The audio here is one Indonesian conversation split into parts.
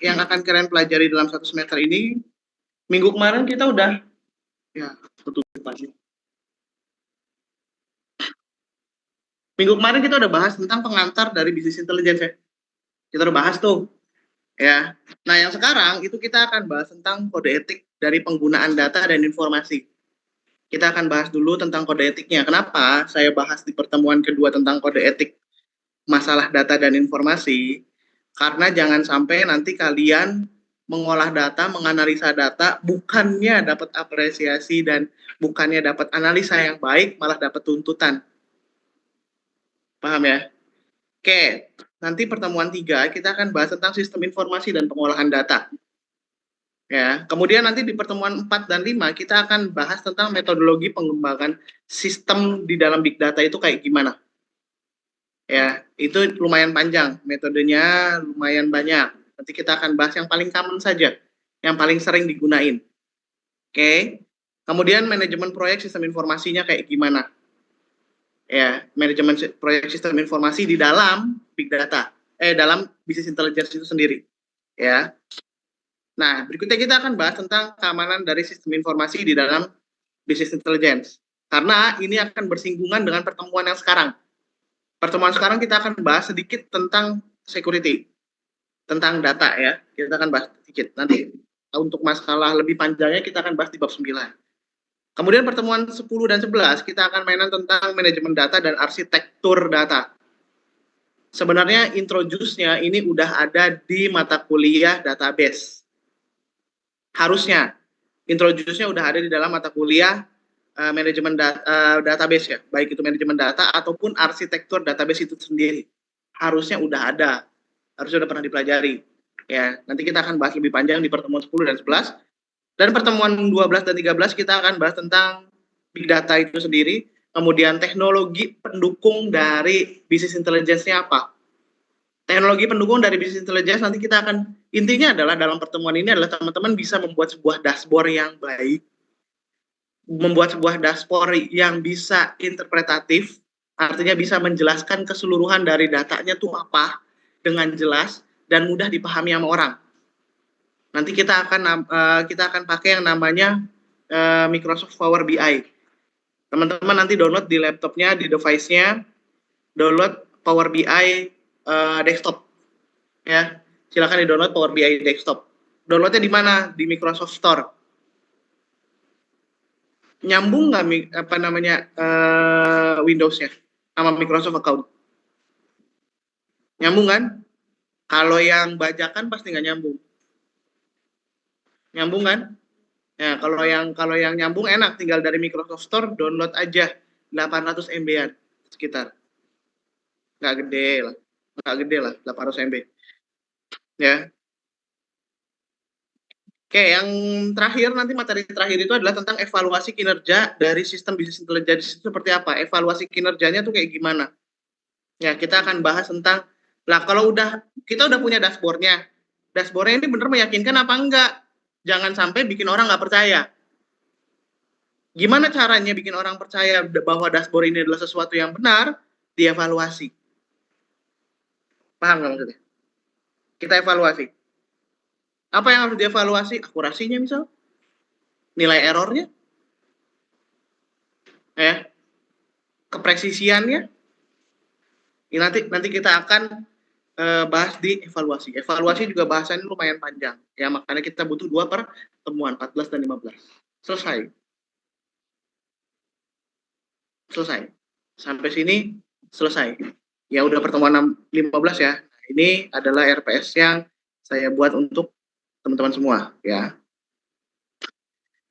yang akan kalian pelajari dalam satu semester ini, minggu kemarin kita udah minggu kemarin kita udah bahas tentang pengantar dari bisnis intelligence ya. Kita udah bahas tuh ya. Nah, yang sekarang itu kita akan bahas tentang kode etik dari penggunaan data dan informasi. Kita akan bahas dulu tentang kode etiknya. Kenapa saya bahas di pertemuan kedua tentang kode etik masalah data dan informasi? Karena jangan sampai nanti kalian mengolah data, menganalisa data, bukannya dapat apresiasi dan bukannya dapat analisa yang baik, malah dapat tuntutan. Paham ya? Oke, nanti pertemuan 3 kita akan bahas tentang sistem informasi dan pengolahan data. Ya, kemudian nanti di pertemuan 4 dan 5 kita akan bahas tentang metodologi pengembangan sistem di dalam big data itu kayak gimana. Ya, itu lumayan panjang, metodenya lumayan banyak. Nanti kita akan bahas yang paling common saja, yang paling sering digunain. Oke. Kemudian manajemen proyek sistem informasinya kayak gimana? Ya, manajemen proyek sistem informasi di dalam big data, dalam bisnis intelligence itu sendiri. Ya. Nah, berikutnya kita akan bahas tentang keamanan dari sistem informasi di dalam business intelligence. Karena ini akan bersinggungan dengan pertemuan yang sekarang. Pertemuan sekarang kita akan bahas sedikit tentang security, tentang data ya. Kita akan bahas sedikit. Nanti untuk masalah lebih panjangnya kita akan bahas di bab 9. Kemudian pertemuan 10 dan 11 kita akan mainan tentang manajemen data dan arsitektur data. Sebenarnya introduce-nya ini udah ada di mata kuliah database. Harusnya introduce-nya udah ada di dalam mata kuliah manajemen database ya, baik itu manajemen data ataupun arsitektur database itu sendiri. Harusnya udah ada, harusnya udah pernah dipelajari. Ya, nanti kita akan bahas lebih panjang di pertemuan 10 dan 11. Dan pertemuan 12 dan 13 kita akan bahas tentang big data itu sendiri, kemudian teknologi pendukung dari business intelligence-nya apa. Teknologi pendukung dari business intelligence nanti kita akan, intinya adalah dalam pertemuan ini adalah teman-teman bisa membuat sebuah dashboard yang baik, membuat sebuah dashboard yang bisa interpretatif, artinya bisa menjelaskan keseluruhan dari datanya tuh apa dengan jelas dan mudah dipahami sama orang. Nanti kita akan pakai yang namanya Microsoft Power BI. Teman-teman nanti download di laptopnya, di device-nya, download Power BI desktop. Ya, silakan di-download Power BI desktop. Downloadnya di mana? Di Microsoft Store. Nyambung nggak Windows-nya sama Microsoft account? Nyambung kan? Kalau yang bajakan pasti nggak nyambung. Nyambung kan? Ya, kalau yang nyambung enak, tinggal dari Microsoft Store download aja 800 MB-an sekitar. Nggak gede lah 800 MB. Ya. Oke, yang terakhir nanti materi terakhir itu adalah tentang evaluasi kinerja dari sistem business intelligence itu seperti apa? Evaluasi kinerjanya tuh kayak gimana? Ya, kita akan bahas tentang, kalau kita udah punya dashboardnya. Dashboardnya ini benar meyakinkan apa enggak? Jangan sampai bikin orang nggak percaya. Gimana caranya bikin orang percaya bahwa dashboard ini adalah sesuatu yang benar? Dievaluasi. Paham nggak maksudnya? Kita evaluasi. Apa yang harus dievaluasi? Akurasinya misal, nilai errornya, kepresisiannya. Nanti kita akan bahas di evaluasi. Evaluasi juga bahasannya lumayan panjang. Ya, makanya kita butuh 2 pertemuan, 14 dan 15. Selesai. Sampai sini selesai. Ya udah pertemuan 15 ya. Ini adalah RPS yang saya buat untuk teman-teman semua ya.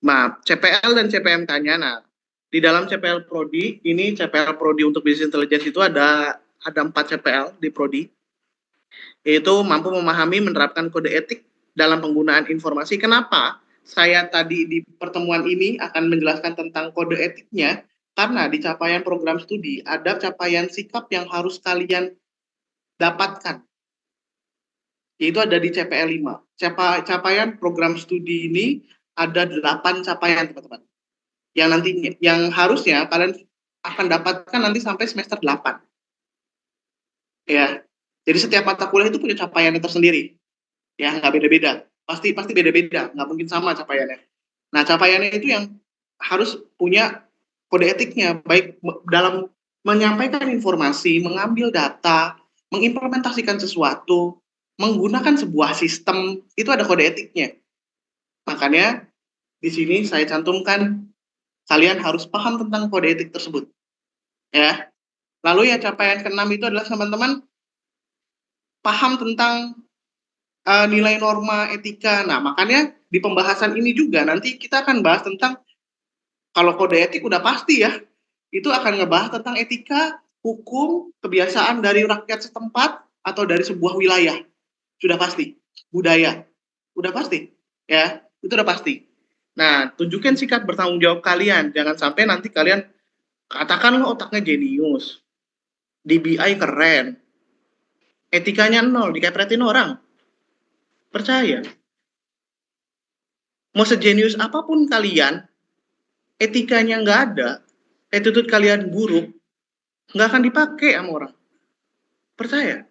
Maaf, CPL dan CPMK-nya. Nah, di dalam CPL Prodi, ini CPL Prodi untuk Business Intelligence itu ada 4 CPL di Prodi. Yaitu mampu memahami menerapkan kode etik dalam penggunaan informasi. Kenapa saya tadi di pertemuan ini akan menjelaskan tentang kode etiknya? Karena di capaian program studi ada capaian sikap yang harus kalian dapatkan. Yaitu ada di CPL 5. Capaian program studi ini ada 8 capaian, teman-teman. Yang harusnya kalian akan dapatkan nanti sampai semester 8. Ya. Jadi setiap mata kuliah itu punya capaiannya tersendiri. Ya, nggak beda-beda. Pasti beda-beda, nggak mungkin sama capaiannya. Nah, capaiannya itu yang harus punya kode etiknya, baik dalam menyampaikan informasi, mengambil data, mengimplementasikan sesuatu, menggunakan sebuah sistem, itu ada kode etiknya. Makanya di sini saya cantumkan kalian harus paham tentang kode etik tersebut. Ya. Lalu yang capaian ke-6 itu adalah teman-teman paham tentang nilai norma etika. Nah, makanya di pembahasan ini juga nanti kita akan bahas tentang, kalau kode etik udah pasti ya, itu akan ngebahas tentang etika, hukum, kebiasaan dari rakyat setempat atau dari sebuah wilayah. Sudah pasti. Budaya. Udah pasti. Ya, itu udah pasti. Nah, tunjukkan sikap bertanggung jawab kalian. Jangan sampai nanti kalian katakan lo otaknya jenius. DBI keren. Etikanya nol, dikepretin orang. Percaya. Mau sejenius apapun kalian, etikanya nggak ada, attitude kalian buruk, nggak akan dipakai sama orang. Percaya.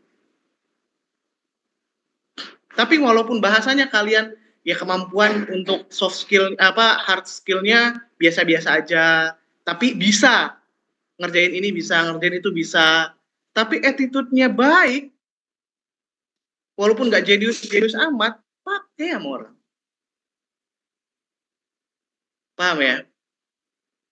Tapi walaupun bahasanya kalian ya kemampuan untuk soft skill hard skillnya biasa-biasa aja, tapi bisa ngerjain ini, bisa ngerjain itu, bisa. Tapi attitude-nya baik, walaupun nggak jenius amat, pakai sama orang. Paham ya?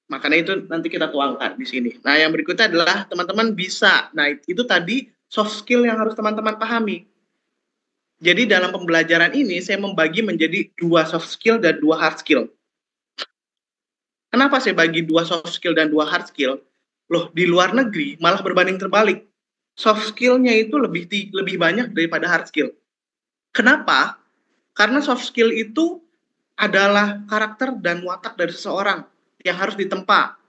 Makanya itu nanti kita tuangkan di sini. Nah, yang berikutnya adalah teman-teman bisa. Nah, itu tadi soft skill yang harus teman-teman pahami. Jadi dalam pembelajaran ini saya membagi menjadi 2 soft skill dan 2 hard skill. Kenapa saya bagi 2 soft skill dan 2 hard skill? Loh, di luar negeri malah berbanding terbalik. Soft skill-nya itu lebih banyak daripada hard skill. Kenapa? Karena soft skill itu adalah karakter dan watak dari seseorang yang harus ditempa.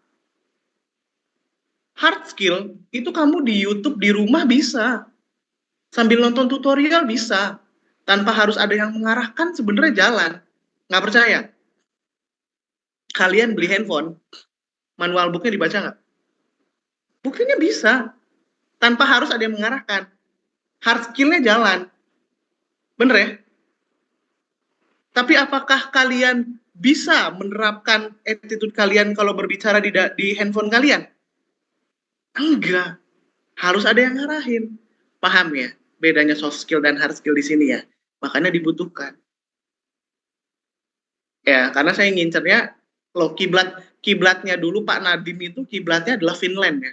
Hard skill itu kamu di YouTube di rumah bisa. Sambil nonton tutorial bisa. Tanpa harus ada yang mengarahkan sebenarnya jalan. Nggak percaya? Kalian beli handphone, manual booknya dibaca nggak? Buktinya bisa. Tanpa harus ada yang mengarahkan. Hard skill-nya jalan. Bener ya? Tapi apakah kalian bisa menerapkan attitude kalian kalau berbicara di handphone kalian? Enggak. Harus ada yang ngarahin. Paham ya? Bedanya soft skill dan hard skill di sini ya. Makanya dibutuhkan. Ya, karena saya ngincernya loh kiblatnya dulu Pak Nadiem itu kiblatnya adalah Finland ya.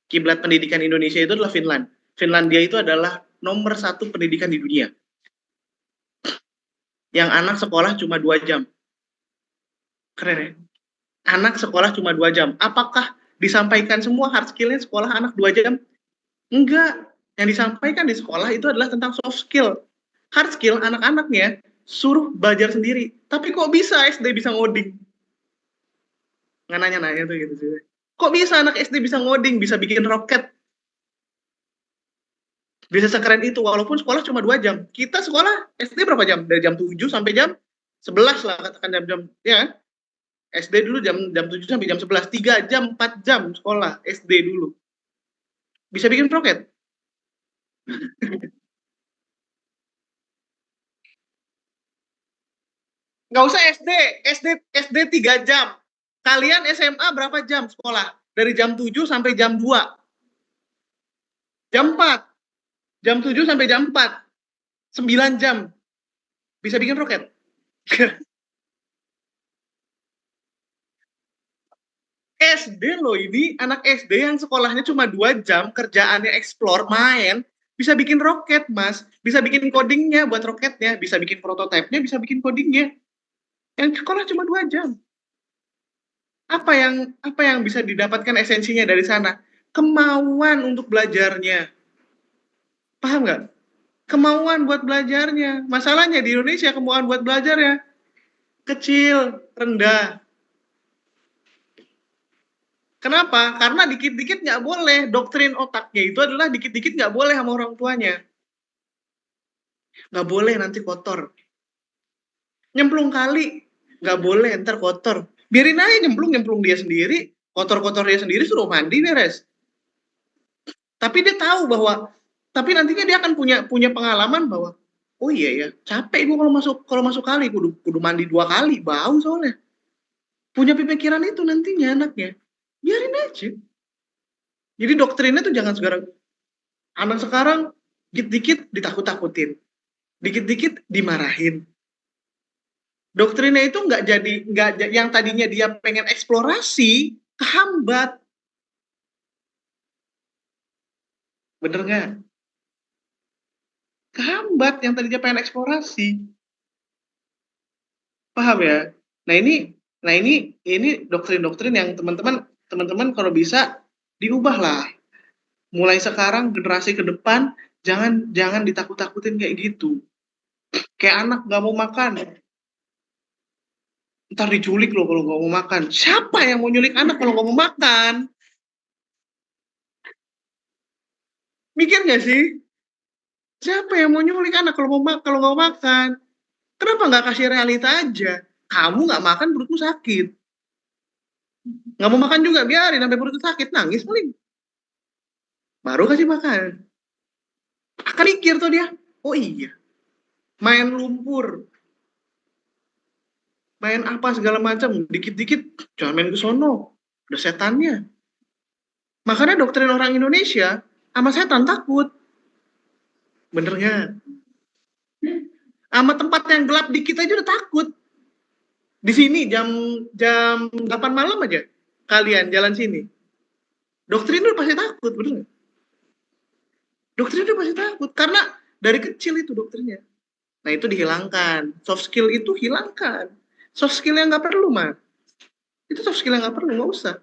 Kiblat pendidikan Indonesia itu adalah Finland. Finlandia itu adalah nomor 1 pendidikan di dunia. Yang anak sekolah cuma 2 jam. Keren ya? Anak sekolah cuma 2 jam. Apakah disampaikan semua hard skill-nya sekolah anak 2 jam? Enggak. Yang disampaikan di sekolah itu adalah tentang soft skill. Hard skill anak-anaknya suruh belajar sendiri. Tapi kok bisa SD bisa ngoding? Nggak nanya-nanya tuh gitu sih. Kok bisa anak SD bisa ngoding, bisa bikin roket? Bisa sekeren itu, walaupun sekolah cuma 2 jam. Kita sekolah SD berapa jam? Dari jam 7 sampai jam 11 lah, katakan jam-jam. Ya, SD dulu jam 7 sampai jam 11. 3 jam, 4 jam sekolah SD dulu. Bisa bikin roket? Nggak usah SD 3 jam. Kalian SMA berapa jam sekolah? Dari jam 7 sampai jam 2. Jam 4. Jam 7 sampai jam 4. 9 jam. Bisa bikin roket? SD loh ini, anak SD yang sekolahnya cuma 2 jam, kerjaannya explore, main, bisa bikin roket, Mas. Bisa bikin codingnya buat roketnya, bisa bikin prototipenya, bisa bikin codingnya. Yang sekolah cuma 2 jam. Apa yang bisa didapatkan esensinya dari sana? Kemauan untuk belajarnya. Paham nggak? Kemauan buat belajarnya. Masalahnya di Indonesia kemauan buat belajarnya kecil, rendah. Kenapa? Karena dikit-dikit nggak boleh. Doktrin otaknya itu adalah dikit-dikit nggak boleh sama orang tuanya. Nggak boleh nanti kotor. Nyemplung kali, nggak boleh ntar kotor. Biarin aja nyemplung dia sendiri, kotor-kotor dia sendiri, suruh mandi beres. Tapi dia tahu bahwa, tapi nantinya dia akan punya pengalaman bahwa Oh iya ya, capek gue kalau masuk kali, kudu mandi 2 kali, bau soalnya. Punya pemikiran itu nantinya anaknya. Biarin aja. Jadi doktrinnya tuh jangan sekarang. Anak sekarang dikit-dikit ditakut-takutin, dikit-dikit dimarahin. Doktrinnya itu nggak yang tadinya dia pengen eksplorasi kehambat. Bener nggak? Kehambat yang tadinya pengen eksplorasi. Paham ya? Nah ini doktrin-doktrin yang teman-teman kalau bisa diubah lah. Mulai sekarang generasi ke depan jangan ditakut-takutin kayak gitu. Kayak anak nggak mau makan, ntar diculik loh kalau nggak mau makan. Siapa yang mau nyulik anak kalau nggak mau makan? Mikir nggak sih? Siapa yang mau nyulik anak kalau nggak mau makan? Kenapa nggak kasih realita aja? Kamu nggak makan perutmu sakit. Nggak mau makan juga biarin sampai perutmu sakit nangis paling. Baru kasih makan. Akan mikir tuh dia. Oh iya, main lumpur, main apa segala macam, dikit-dikit jangan main ke sono. Udah setannya. Makanya doktrin orang Indonesia sama setan takut. Benernya. Sama tempat yang gelap dikit aja udah takut. Di sini jam 8 malam aja kalian jalan sini. Doktrin udah pasti takut, bener. Doktrin udah pasti takut karena dari kecil itu doktrinnya. Nah itu dihilangkan. Soft skill itu hilangkan. Soft skill yang nggak perlu mah. Itu soft skill yang nggak perlu, nggak usah.